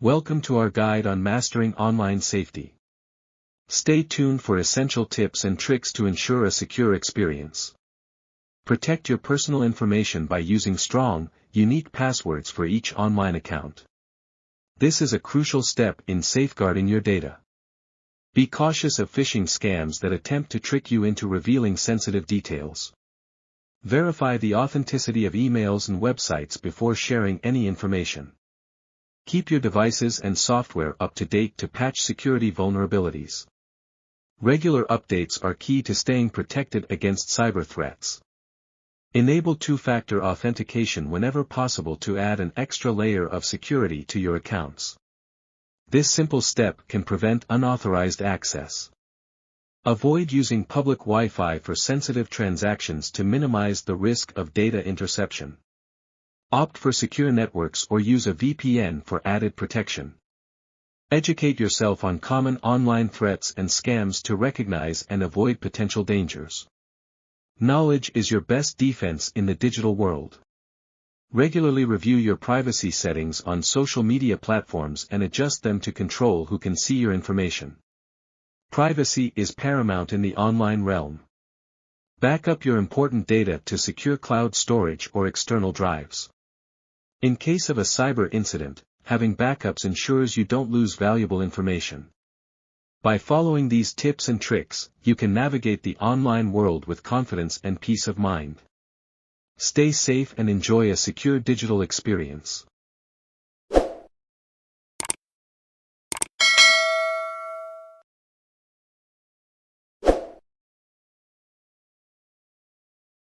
Welcome to our guide on mastering online safety. Stay tuned for essential tips and tricks to ensure a secure experience. Protect your personal information by using strong, unique passwords for each online account. This is a crucial step in safeguarding your data. Be cautious of phishing scams that attempt to trick you into revealing sensitive details. Verify the authenticity of emails and websites before sharing any information. Keep your devices and software up to date to patch security vulnerabilities. Regular updates are key to staying protected against cyber threats. Enable two-factor authentication whenever possible to add an extra layer of security to your accounts. This simple step can prevent unauthorized access. Avoid using public Wi-Fi for sensitive transactions to minimize the risk of data interception. Opt for secure networks or use a VPN for added protection. Educate yourself on common online threats and scams to recognize and avoid potential dangers. Knowledge is your best defense in the digital world. Regularly review your privacy settings on social media platforms and adjust them to control who can see your information. Privacy is paramount in the online realm. Back up your important data to secure cloud storage or external drives. In case of a cyber incident, having backups ensures you don't lose valuable information. By following these tips and tricks, you can navigate the online world with confidence and peace of mind. Stay safe and enjoy a secure digital experience.